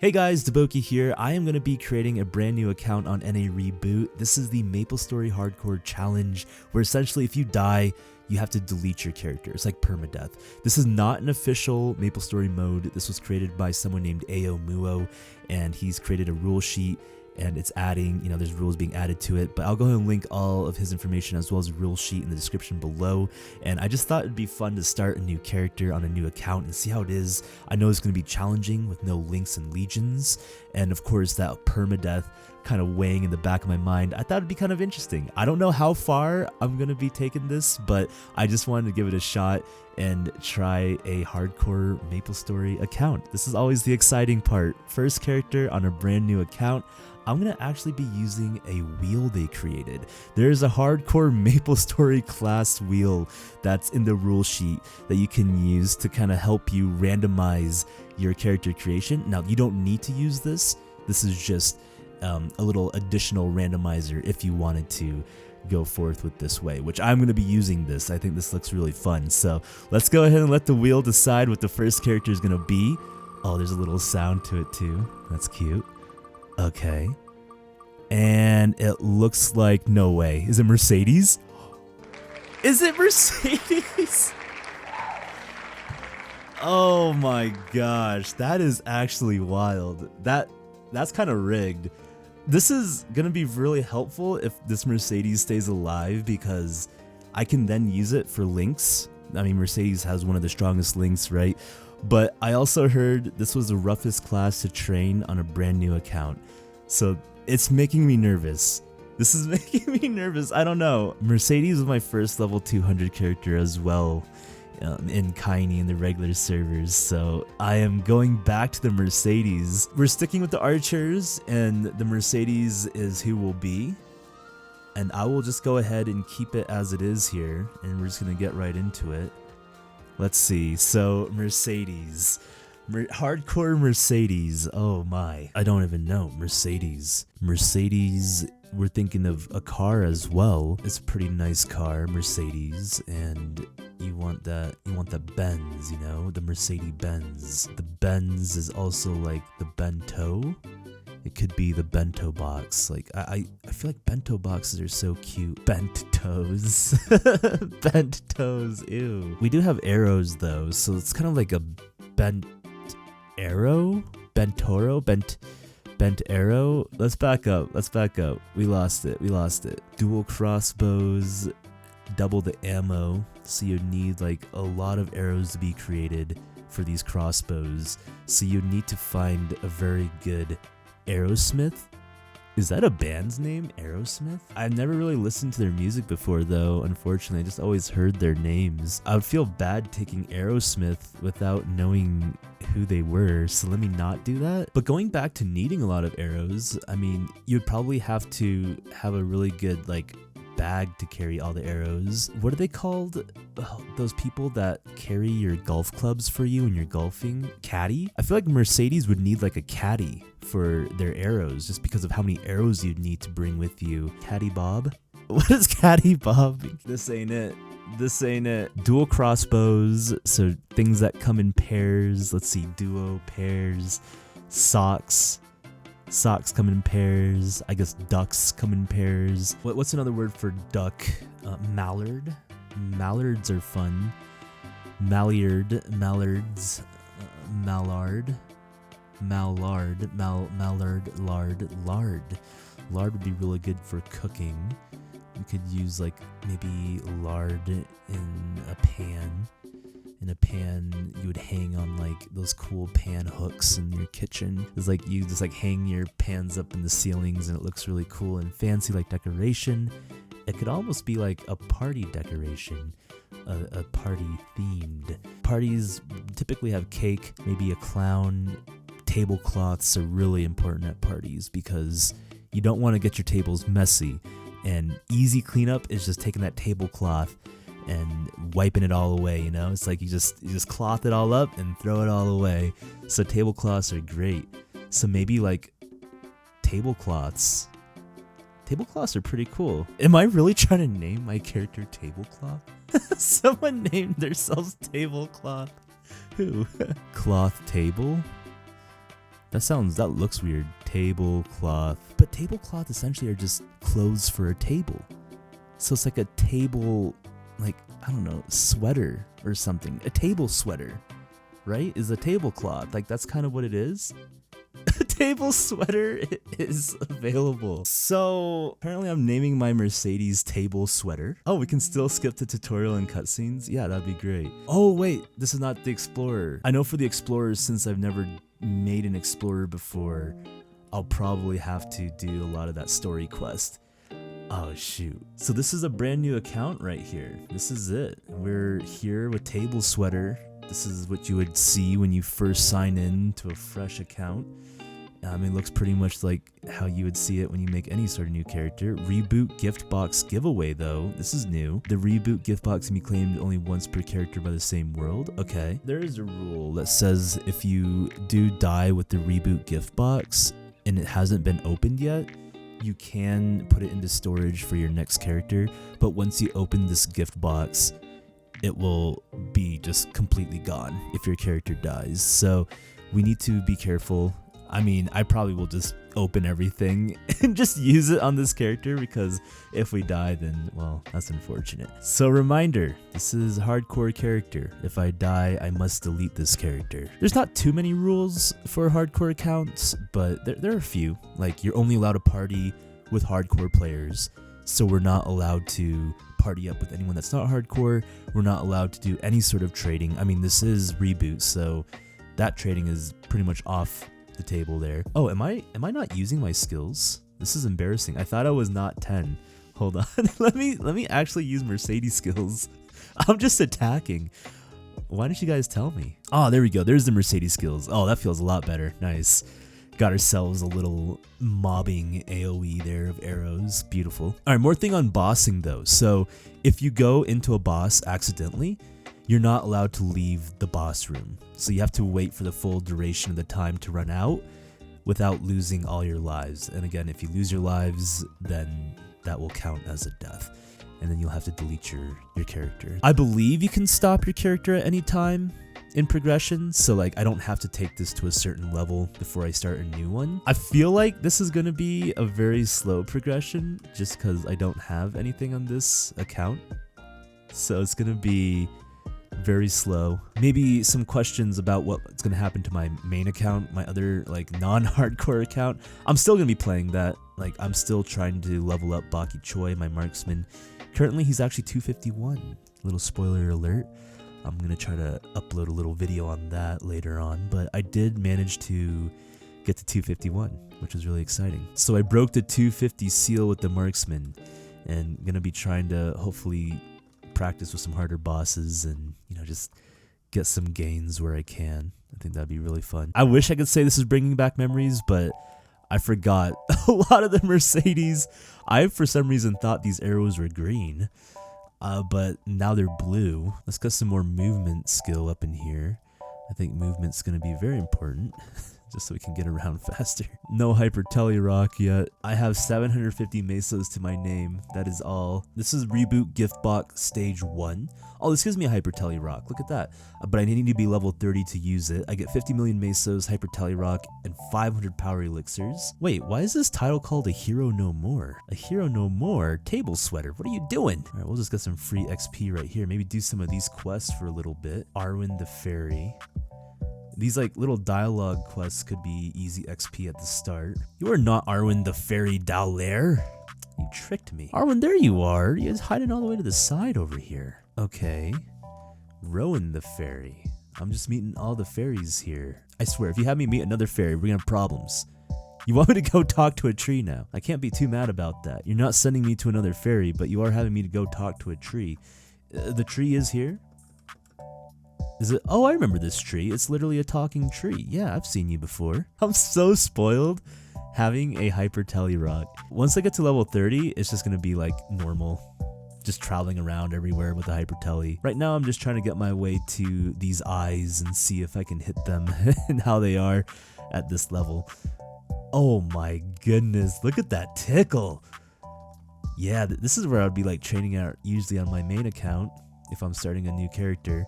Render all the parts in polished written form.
Hey guys, DaBoki here. I am going to be creating a brand new account on NA Reboot. This is the Maplestory Hardcore Challenge, where essentially if you die, you have to delete your character. It's like perma-death. This is not an official Maplestory mode. This was created by someone named Ao Muo, and he's created a rule sheet, and it's adding, there's rules being added to it, but I'll go ahead and link all of his information as well as a rule sheet in the description below. And I just thought it'd be fun to start a new character on a new account and see how it is. I know it's going to be challenging with no links and legions, and of course that permadeath kind of weighing in the back of my mind. I thought it'd be kind of interesting. I don't know how far I'm going to be taking this, but I just wanted to give it a shot and try a hardcore Maplestory account. This is always the exciting part. First character on a brand new account. I'm going to actually be using a wheel they created. There's a hardcore Maplestory class wheel that's in the rule sheet that you can use to kind of help you randomize your character creation. Now, you don't need to use this. This is just a little additional randomizer if you wanted to go forth with this way, which I'm going to be using this. I think this looks really fun. So let's go ahead and let the wheel decide what the first character is going to be. Oh, there's a little sound to it too. That's cute. Okay. And it looks like, no way. Is it Mercedes? Is it Mercedes? Oh my gosh. That is actually wild. That's kind of rigged. This is going to be really helpful if this Mercedes stays alive, because I can then use it for links. I mean, Mercedes has one of the strongest links, right? But I also heard this was the roughest class to train on a brand new account. So it's making me nervous. This is making me nervous. I don't know. Mercedes was my first level 200 character as well in Kaini in the regular servers. So I am going back to the Mercedes. We're sticking with the archers, and the Mercedes is who will be. And I will just go ahead and keep it as it is here. And we're just going to get right into it. Let's see. So Mercedes. Hardcore Mercedes. Oh my. I don't even know. Mercedes. We're thinking of a car as well. It's a pretty nice car, Mercedes, and you want that Benz, the Mercedes Benz. The Benz is also like the bento. It could be the bento box. Like I feel like bento boxes are so cute. Bent toes. Bent toes. Ew. We do have arrows though, so it's kind of like a bent arrow? Bent arrow? Let's back up. We lost it. Dual crossbows, double the ammo. So you need like a lot of arrows to be created for these crossbows. So you need to find a very good arrowsmith. Is that a band's name? Aerosmith? I've never really listened to their music before though, unfortunately. I just always heard their names. I would feel bad taking Aerosmith without knowing who they were, so let me not do that. But going back to needing a lot of arrows, I mean, you'd probably have to have a really good bag to carry all the arrows. What are they called? Those people that carry your golf clubs for you when you're golfing? Caddy? I feel like Mercedes would need a caddy for their arrows, just because of how many arrows you'd need to bring with you. Caddy Bob? What is Caddy Bob? This ain't it. Dual crossbows, so things that come in pairs. Let's see, duo, pairs, socks. Socks come in pairs. I guess ducks come in pairs. What's another word for duck? Mallard? Mallards are fun. Mallards. Mallard. Lard would be really good for cooking. You could use maybe lard in a pan. In a pan, you would hang on those cool pan hooks in your kitchen. It's you just hang your pans up in the ceilings, and it looks really cool and fancy decoration. It could almost be a party decoration, a party themed. Parties typically have cake, maybe a clown. Tablecloths are really important at parties because you don't want to get your tables messy. And easy cleanup is just taking that tablecloth and wiping it all away, It's you just cloth it all up and throw it all away. So tablecloths are great. So maybe tablecloths. Tablecloths are pretty cool. Am I really trying to name my character Tablecloth? Someone named themselves Tablecloth. Who? Cloth table? That looks weird. Tablecloth. But tablecloth essentially are just clothes for a table. So it's like a table, like, I don't know, sweater or something. A table sweater, right? Is a tablecloth. Like, that's kind of what it is. A table sweater is available. So apparently I'm naming my Mercedes table sweater. Oh, we can still skip the tutorial and cutscenes? Yeah, that'd be great. Oh wait, this is not the Explorer. I know for the Explorers, since I've never made an Explorer before, I'll probably have to do a lot of that story quest. Oh shoot. So this is a brand new account right here. This is it. We're here with table sweater. This is what you would see when you first sign in to a fresh account. It looks pretty much like how you would see it when you make any sort of new character. Reboot gift box giveaway though. This is new. The reboot gift box can be claimed only once per character by the same world. Okay. There is a rule that says if you do die with the reboot gift box and it hasn't been opened yet, you can put it into storage for your next character. But once you open this gift box, it will be just completely gone if your character dies. So we need to be careful. I probably will just open everything and just use it on this character, because if we die, then, well, that's unfortunate. So reminder, this is a hardcore character. If I die, I must delete this character. There's not too many rules for hardcore accounts, but there are a few. Like, you're only allowed to party with hardcore players, so we're not allowed to party up with anyone that's not hardcore. We're not allowed to do any sort of trading. This is reboot, so that trading is pretty much off the table there. Oh, am I not using my skills? This is embarrassing. I thought I was not 10. Hold on. let me actually use Mercedes skills. I'm just attacking. Why didn't you guys tell me? Oh, there we go. There's the Mercedes skills. Oh, that feels a lot better. Nice. Got ourselves a little mobbing AoE there of arrows. Beautiful. All right, more thing on bossing though. So if you go into a boss accidentally, you're not allowed to leave the boss room. So you have to wait for the full duration of the time to run out without losing all your lives. And again, if you lose your lives, then that will count as a death. And then you'll have to delete your character. I believe you can stop your character at any time in progression. So like, I don't have to take this to a certain level before I start a new one. I feel like this is gonna be a very slow progression just because I don't have anything on this account. So it's gonna be very slow. Maybe some questions about what's gonna happen to my main account, my other like non-hardcore account. I'm still gonna be playing that. Like, I'm still trying to level up Baki Choi, my marksman. Currently he's actually 251. Little spoiler alert. I'm gonna try to upload a little video on that later on, but I did manage to get to 251, which was really exciting. So I broke the 250 seal with the marksman, and gonna be trying to hopefully practice with some harder bosses and, just get some gains where I can. I think that'd be really fun. I wish I could say this is bringing back memories, but I forgot a lot of the Mercedes. I, for some reason, thought these arrows were green, but now they're blue. Let's get some more movement skill up in here. I think movement's going to be very important. Just so we can get around faster. No hyper tele rock yet. I have 750 mesos to my name. That is all. This is reboot gift box stage 1. Oh, this gives me a hyper tele rock. Look at that. But I need to be level 30 to use it. I get 50 million mesos, hyper tele rock, and 500 power elixirs. Wait, why is this title called A Hero No More? A Hero No More? Table sweater. What are you doing? All right, we'll just get some free XP right here. Maybe do some of these quests for a little bit. Arwen the Fairy. These like little dialogue quests could be easy XP at the start. You are not Arwen the Fairy Dowlair. You tricked me. Arwen, there you are. You're hiding all the way to the side over here. Okay. Rowan the Fairy. I'm just meeting all the fairies here. I swear, if you have me meet another fairy, we're gonna have problems. You want me to go talk to a tree now? I can't be too mad about that. You're not sending me to another fairy, but you are having me to go talk to a tree. The tree is here? Is it? Oh, I remember this tree. It's literally a talking tree. Yeah, I've seen you before. I'm so spoiled having a hyper tele rock. Once I get to level 30, it's just gonna be like normal. Just traveling around everywhere with the hyper tele. Right now, I'm just trying to get my way to these eyes and see if I can hit them and how they are at this level. Oh my goodness, look at that tickle. Yeah, this is where I'd be like training out usually on my main account if I'm starting a new character.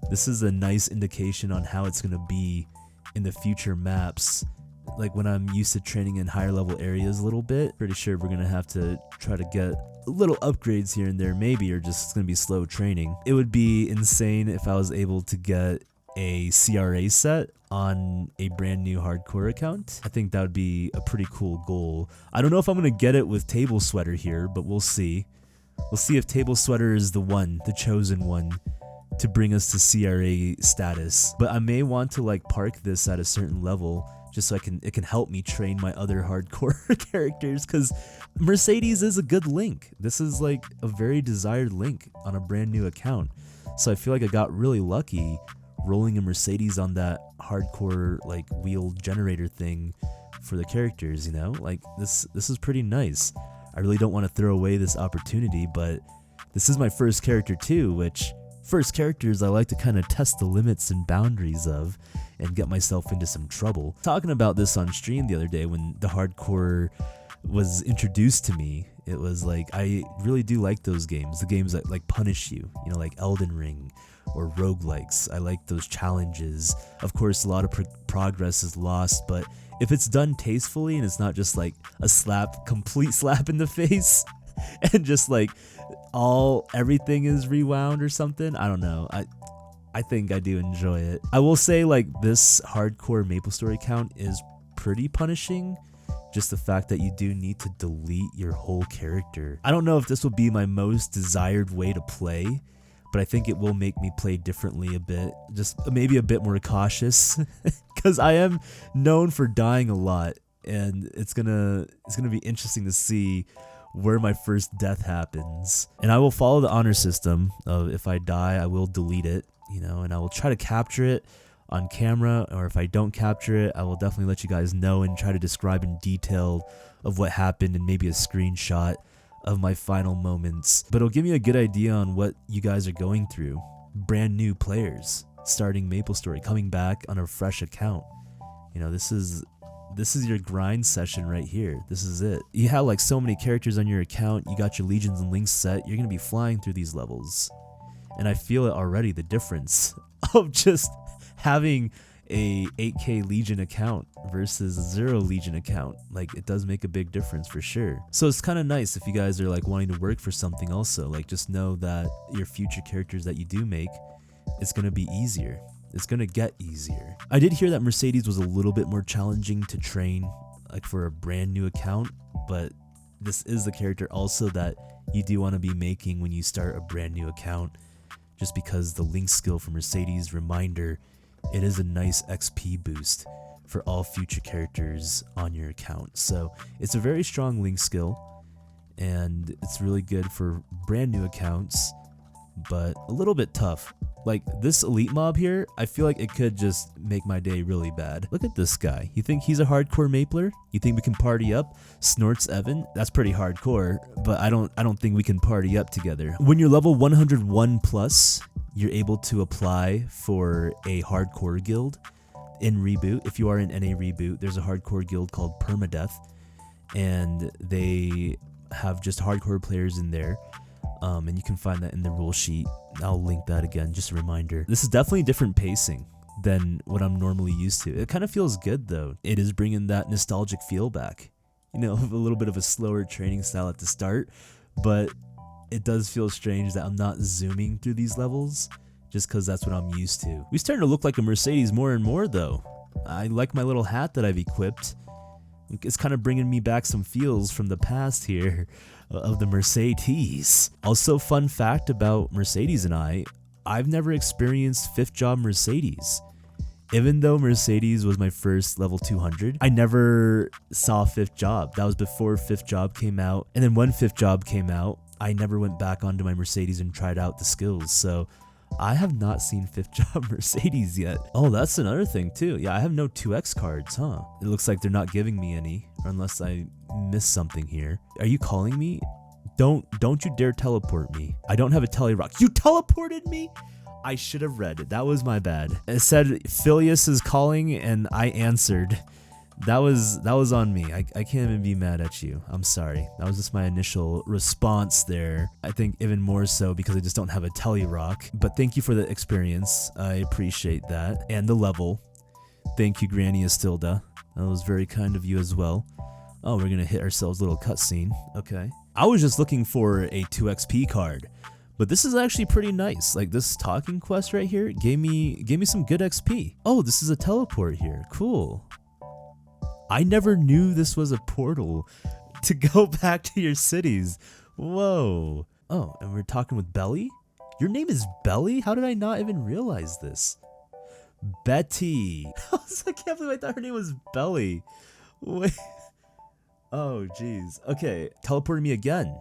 This is a nice indication on how it's going to be in the future maps, like when I'm used to training in higher level areas a little bit, pretty sure we're gonna have to try to get little upgrades here and there maybe, or just it's gonna be slow training. It would be insane if I was able to get a CRA set on a brand new hardcore account. I think that would be a pretty cool goal. I don't know if I'm gonna get it with Table Sweater here, but we'll see. We'll see if Table Sweater is the chosen one to bring us to CRA status. But I may want to like park this at a certain level just so it can help me train my other hardcore characters, because Mercedes is a good link. This is like a very desired link on a brand new account. So I feel like I got really lucky rolling a Mercedes on that hardcore like wheel generator thing for the characters, you know? Like this is pretty nice. I really don't want to throw away this opportunity, but this is my first character too, which first characters I like to kind of test the limits and boundaries of and get myself into some trouble. Talking about this on stream the other day when the hardcore was introduced to me, it was like, I really do like those games, the games that like punish you, you know, like Elden Ring or roguelikes. I like those challenges. Of course, a lot of progress is lost, but if it's done tastefully and it's not just like a complete slap in the face and just like everything is rewound or something, I don't know. I think I do enjoy it. I will say like this hardcore Maplestory account is pretty punishing. Just the fact that you do need to delete your whole character. I don't know if this will be my most desired way to play, but I think it will make me play differently a bit. Just maybe a bit more cautious, because I am known for dying a lot, and it's gonna be interesting to see where my first death happens. And I will follow the honor system of if I die, I will delete it, you know, and I will try to capture it on camera, or if I don't capture it, I will definitely let you guys know and try to describe in detail of what happened and maybe a screenshot of my final moments. But it'll give me a good idea on what you guys are going through. Brand new players starting Maplestory, coming back on a fresh account. You know, this is your grind session right here. This is it. You have like so many characters on your account, you got your legions and links set, you're gonna be flying through these levels. And I feel it already, the difference of just having a 8k Legion account versus a 0 Legion account. Like, it does make a big difference for sure. So it's kind of nice if you guys are like wanting to work for something also, like just know that your future characters that you do make, it's gonna be easier. It's gonna get easier. I did hear that Mercedes was a little bit more challenging to train, like for a brand new account, but this is the character also that you do want to be making when you start a brand new account, just because the link skill for Mercedes, reminder, it is a nice XP boost for all future characters on your account. So it's a very strong link skill, and it's really good for brand new accounts, but a little bit tough. Like this elite mob here, I feel like it could just make my day really bad. Look at this guy. You think he's a hardcore mapler? You think we can party up? Snorts Evan? That's pretty hardcore, but I don't think we can party up together. When you're level 101 plus, you're able to apply for a hardcore guild in Reboot. If you are in NA Reboot, there's a hardcore guild called Perma-Death, and they have just hardcore players in there. And you can find that in the rule sheet. I'll link that again, just a reminder. This is definitely different pacing than what I'm normally used to. It kind of feels good though. It is bringing that nostalgic feel back. You know, a little bit of a slower training style at the start, but it does feel strange that I'm not zooming through these levels just because that's what I'm used to. We're starting to look like a Mercedes more and more though. I like my little hat that I've equipped. It's kind of bringing me back some feels from the past here of the Mercedes. Also, fun fact about Mercedes and I've never experienced 5th job Mercedes. Even though Mercedes was my first level 200, I never saw 5th job. That was before 5th job came out. And then when 5th job came out, I never went back onto my Mercedes and tried out the skills. So I have not seen 5th job Mercedes yet. Oh, that's another thing too. Yeah, I have no 2x cards, huh? It looks like they're not giving me any, unless I missed something here. Are you calling me? Don't you dare teleport me. I don't have a tele rock. You teleported me? I should have read it. That was my bad. It said Phileas is calling and I answered. That was on me. I can't even be mad at you. I'm sorry. That was just my initial response there. I think even more so because I just don't have a tele rock. But thank you for the experience. I appreciate that. And the level. Thank you, Granny Estilda. That was very kind of you as well. Oh, we're gonna hit ourselves a little cutscene. Okay. I was just looking for a 2 XP card, but this is actually pretty nice. Like this talking quest right here gave me some good XP. Oh, this is a teleport here. Cool. I never knew this was a portal to go back to your cities. Whoa. Oh, and we're talking with Belly? Your name is Belly? How did I not even realize this? Betty. I can't believe I thought her name was Belly. Wait. Oh, jeez. Okay, teleported me again.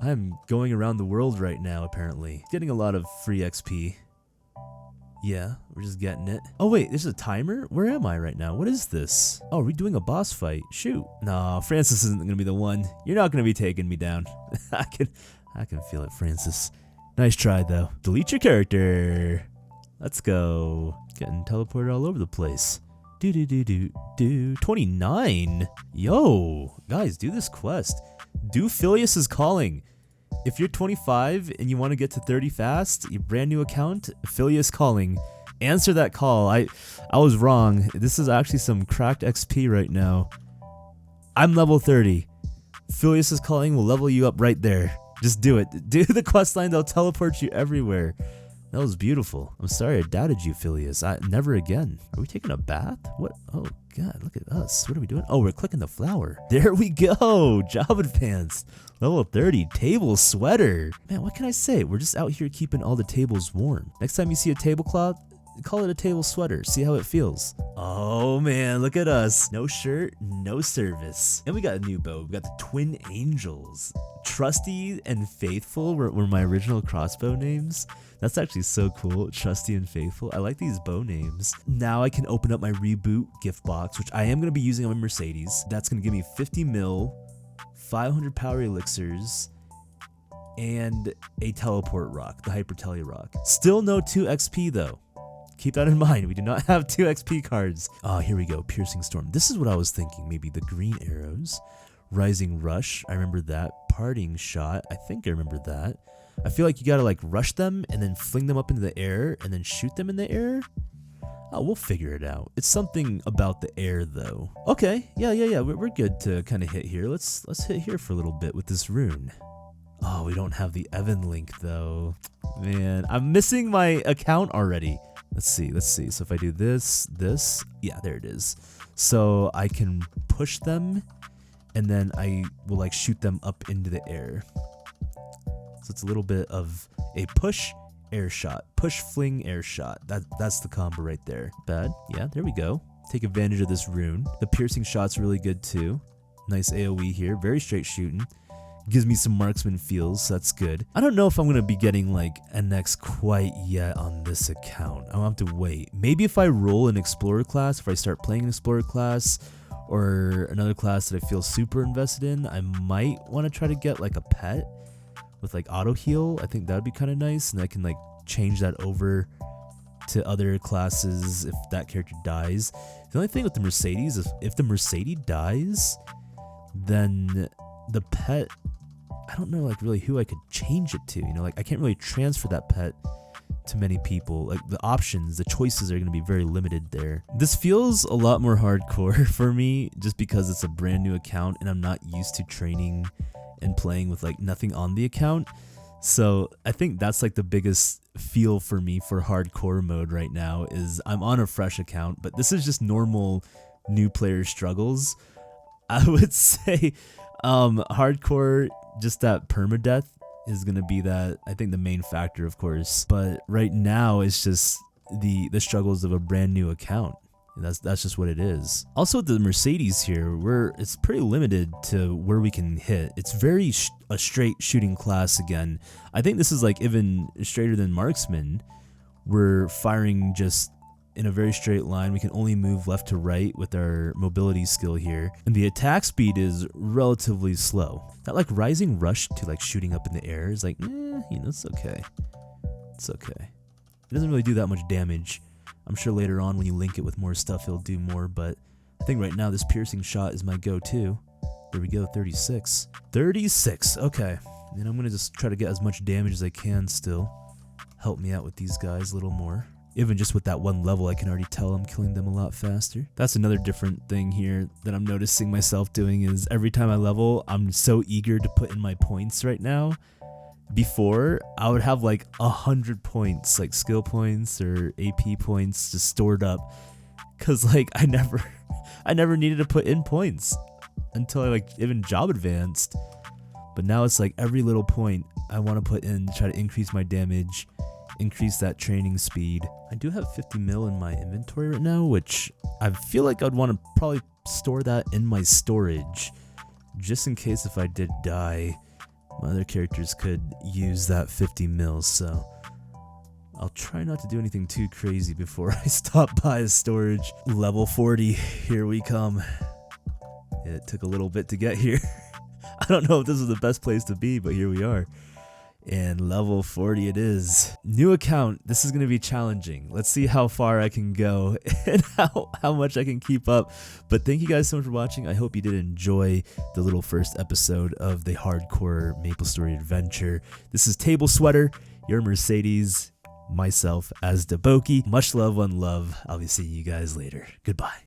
I'm going around the world right now, apparently. Getting a lot of free XP. Yeah, we're just getting it. Oh wait, there's a timer? Where am I right now? What is this? Oh, are we doing a boss fight? Shoot. No, Francis isn't gonna be the one. You're not gonna be taking me down. I can feel it, Francis. Nice try though. Delete your character. Let's go. Getting teleported all over the place. 29. Yo, guys, do this quest. Do Phileas is calling. If you're 25 and you want to get to 30 fast, your brand new account, Phileas calling. Answer that call. I was wrong. This is actually some cracked XP right now. I'm level 30. Phileas is calling will level you up right there. Just do it. Do the quest line, they'll teleport you everywhere. That was beautiful. I'm sorry I doubted you, Phileas. Never again. Are we taking a bath? What? Oh, God, look at us. What are we doing? Oh, we're clicking the flower. There we go. Job advanced. Level 30. Table sweater. Man, what can I say? We're just out here keeping all the tables warm. Next time you see a tablecloth, call it a table sweater. See how it feels. Oh, man, look at us. No shirt, no service. And we got a new bow. We got the Twin Angels. Trusty and Faithful were my original crossbow names. That's actually so cool. Trusty and Faithful. I like these bow names. Now I can open up my reboot gift box, which I am going to be using on my Mercedes. That's going to give me 50 mil, 500 power elixirs, and a teleport rock, the Hypertelia rock. Still no 2 XP though. Keep that in mind. We do not have 2 XP cards. Here we go. Piercing Storm. This is what I was thinking. Maybe the green arrows. Rising Rush. I remember that. Parting Shot. I think I remember that. I feel like you gotta like rush them and then fling them up into the air and then shoot them in the air. Oh, we'll figure it out. It's something about the air though. Okay, yeah. We're good to kind of hit here. Let's hit here for a little bit with this rune. Oh, we don't have the Evan link though. Man, I'm missing my account already. Let's see. So if I do this, yeah, there it is. So I can push them and then I will like shoot them up into the air. So it's a little bit of a push air shot, push fling air shot. That's the combo right there. Bad. Yeah, there we go. Take advantage of this rune. The piercing shot's really good too. Nice AoE here. Very straight shooting. Gives me some marksman feels, so that's good. I don't know if I'm going to be getting like NX quite yet on this account. I'll have to wait. Maybe if I roll an explorer class, if I start playing an explorer class or another class that I feel super invested in, I might want to try to get like a pet with like auto heal. I think that would be kind of nice, and I can like change that over to other classes if that character dies. The only thing with the Mercedes is if the Mercedes dies, then the pet, I don't know like really who I could change it to, you know, like I can't really transfer that pet to many people. Like the options, the choices are going to be very limited there. This feels a lot more hardcore for me just because it's a brand new account and I'm not used to training and playing with like nothing on the account. So I think that's like the biggest feel for me for hardcore mode right now is I'm on a fresh account, but this is just normal new player struggles. I would say hardcore, just that perma-death is going to be that, I think, the main factor, of course. But right now it's just the struggles of a brand new account. That's just what it is. Also with the Mercedes here, it's pretty limited to where we can hit. It's very a straight shooting class again. I think this is like even straighter than marksman. We're firing just in a very straight line. We can only move left to right with our mobility skill here. And the attack speed is relatively slow. That like rising rush to like shooting up in the air is like, it's okay. It's okay. It doesn't really do that much damage. I'm sure later on when you link it with more stuff, it'll do more, but I think right now this piercing shot is my go-to. There we go, 36. 36, okay. And I'm gonna just try to get as much damage as I can still. Help me out with these guys a little more. Even just with that one level, I can already tell I'm killing them a lot faster. That's another different thing here that I'm noticing myself doing is every time I level, I'm so eager to put in my points right now. Before, I would have like 100 points, like skill points or AP points just stored up. Cause like I never needed to put in points until I like even job advanced. But now it's like every little point I want to put in to try to increase my damage, increase that training speed. I do have 50 mil in my inventory right now, which I feel like I'd want to probably store that in my storage just in case if I did die, my other characters could use that 50 mil. So I'll try not to do anything too crazy before I stop by storage. Level 40, here we come. It took a little bit to get here. I don't know if this is the best place to be, but here we are. And level 40 it is. New account, this is going to be challenging. Let's see how far I can go and how much I can keep up. But thank you guys so much for watching. I hope you did enjoy the little first episode of the hardcore Maplestory adventure. This is Table Sweater, your Mercedes, myself as DaBoki. Much love, one love. I'll be seeing you guys later. Goodbye.